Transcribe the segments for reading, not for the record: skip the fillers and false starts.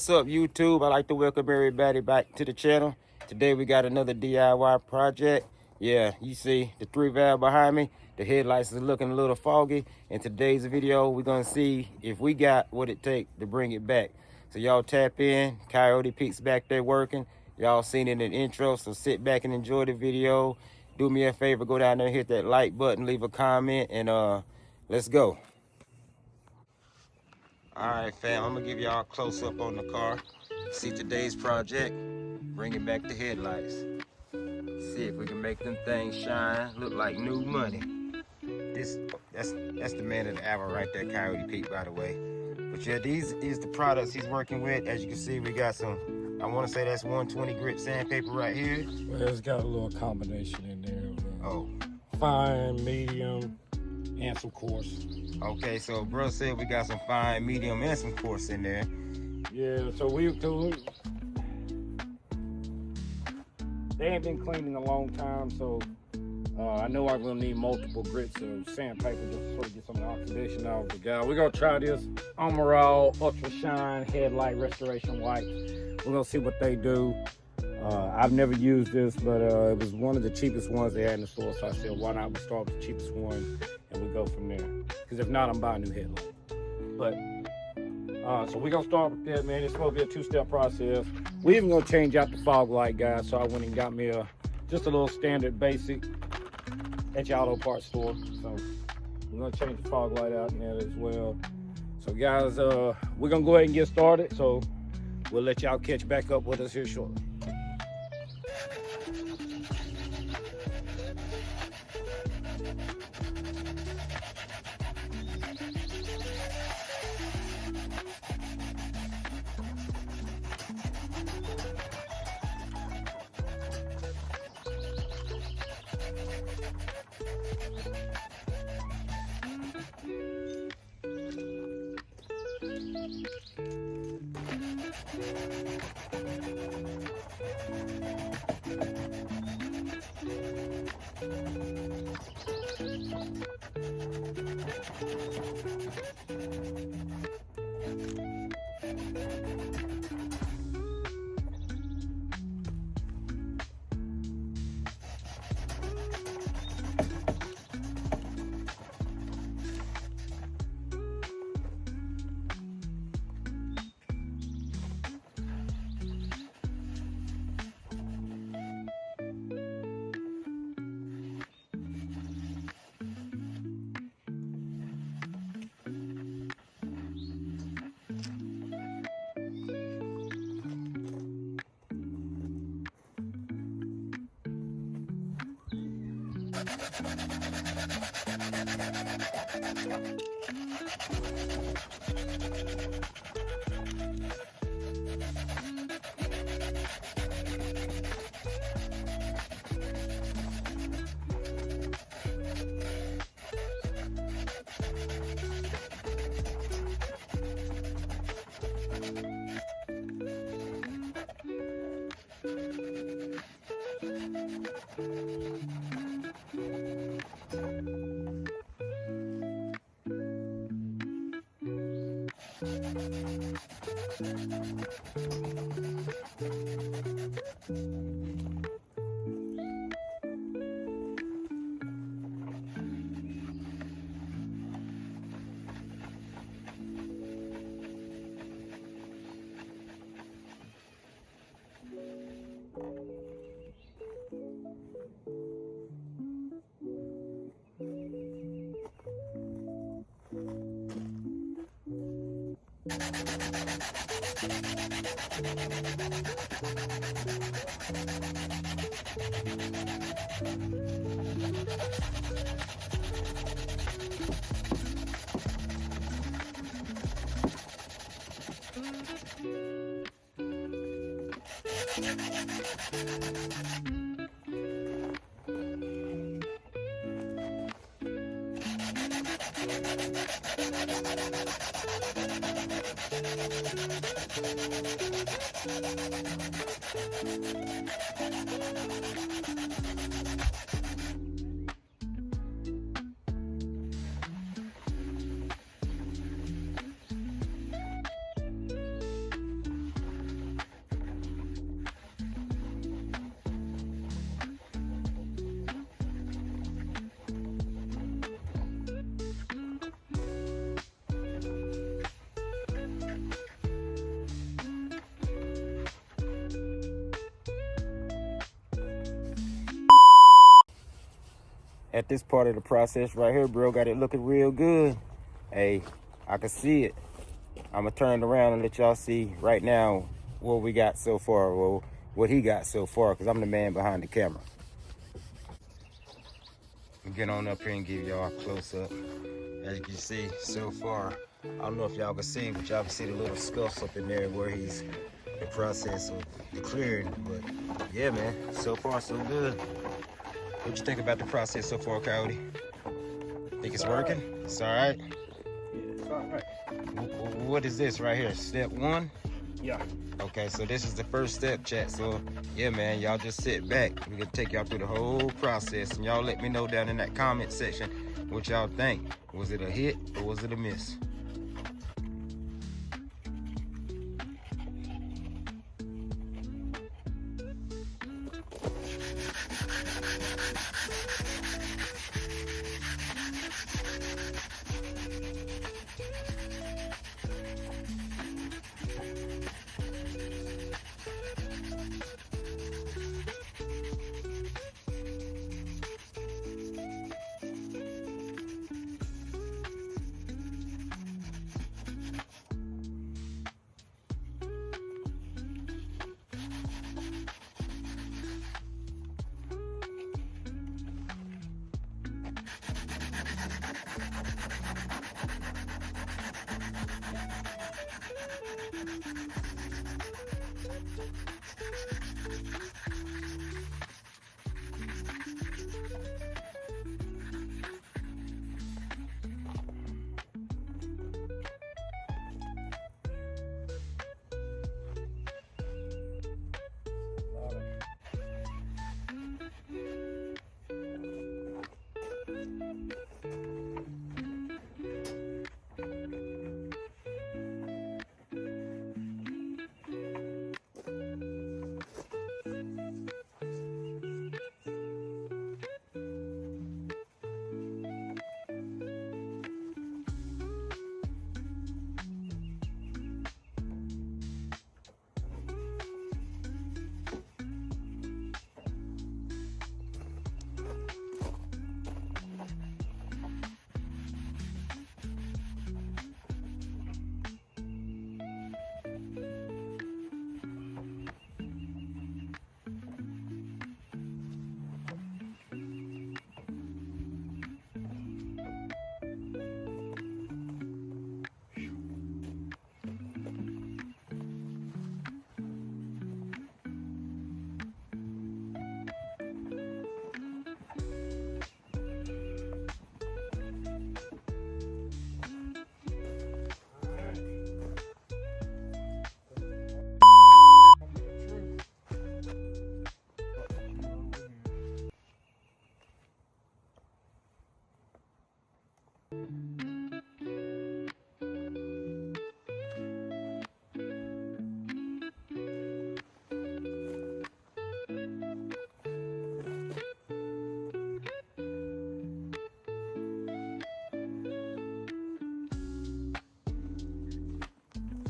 What's up, YouTube? I'd like to welcome everybody back to the channel. Today we got another DIY project. Yeah, you see the 3-valve behind me. The headlights is looking a little foggy. In today's video, we're gonna see if we got what it takes to bring it back. So y'all tap in. Coyote Pete's back there working. Y'all seen it in the intro, so sit back and enjoy the video. Do me a favor, go down there and hit that like button, leave a comment, and let's go. All right, fam, I'm gonna give y'all a close up on the car. See today's project, bringing back the headlights. See if we can make them things shine, look like new money. That's the man of the hour right there, Coyote Pete, by the way. But yeah, these is the products he's working with. As you can see, we got some, I wanna say that's 120 grit sandpaper right here. Well, it's got a little combination in there. Oh. Fine, medium, and some coarse. Okay, so bro said we got some fine, medium, and some coarse in there. Yeah, so they ain't been cleaned in a long time, so I know I'm gonna need multiple grits of sandpaper just to sort of get some of the oxidation out of the guy. We're gonna try this Emerald Ultra Shine Headlight Restoration White. We're gonna see what they do. I've never used this, but it was one of the cheapest ones they had in the store, so I said, why not we start with the cheapest one and we go from there? Because if not, I'm buying a new headlight. But, so we're going to start with that, man. It's supposed to be a two-step process. We're even going to change out the fog light, guys, so I went and got me just a little standard basic at your auto parts store. So we're going to change the fog light out in there as well. So, guys, we're going to go ahead and get started. So we'll let y'all catch back up with us here shortly. at this part of the process right here, bro. Got it looking real good. Hey, I can see it. I'm gonna turn it around and let y'all see right now what we got so far, well, what he got so far, because I'm the man behind the camera. Get on up here and give y'all a close-up. As you can see so far, I don't know if y'all can see, but y'all can see the little scuffs up in there where he's the process of the clearing. But yeah, man, so far so good. What you think about the process so far, Coyote? Think it's working? It's all right? Yeah, it's all right. What is this right here? Step 1? Yeah. Okay, so this is the first step, chat. So yeah, man, y'all just sit back. We're gonna take y'all through the whole process, and y'all let me know down in that comment section what y'all think. Was it a hit or was it a miss?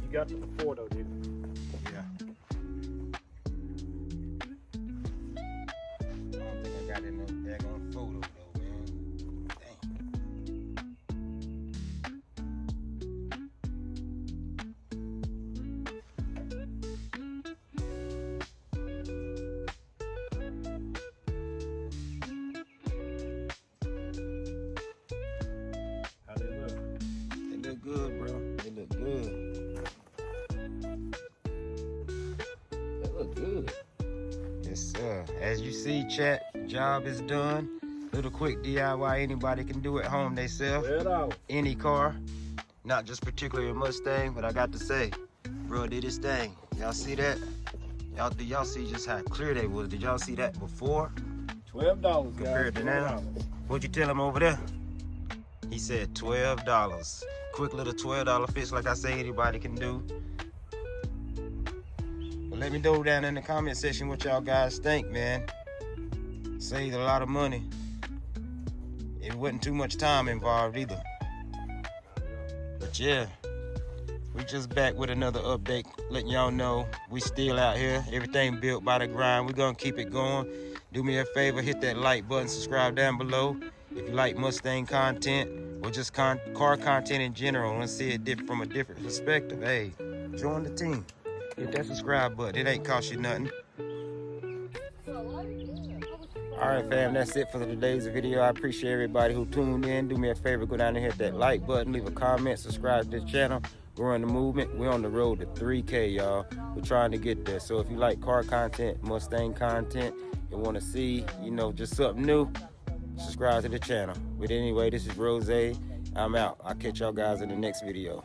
You got the before though, didn't you? Yeah. I don't think I got it no daggone photo though, man. Dang. How they look? They look good, bro. They look good. They look good. Yes, sir. As you see, chat, job is done. Little quick DIY anybody can do at home theyself. Spread out. Any car, not just particularly a Mustang, but I got to say, bro did his thing. Y'all see that? Did y'all see just how clear they was? Did y'all see that before? $12, Compared guys. to now? What'd you tell him over there? He said $12. Quick little $12 fix, like I say, anybody can do. But let me know down in the comment section what y'all guys think, man. Saved a lot of money. It wasn't too much time involved either. But yeah, we just back with another update, letting y'all know we still out here. Everything built by the grind. We're gonna keep it going. Do me a favor, hit that like button, subscribe down below. If you like Mustang content or just car content in general, want to see it from a different perspective, hey, join the team. Hit that subscribe button. It ain't cost you nothing. All right, fam, that's it for today's video. I appreciate everybody who tuned in. Do me a favor, go down and hit that like button, leave a comment, subscribe to this channel. We're on the movement. We're on the road to 3K, y'all. We're trying to get there. So if you like car content, Mustang content, you want to see, you know, just something new, subscribe to the channel. But anyway, this is Rose. I'm out. I'll catch y'all guys in the next video.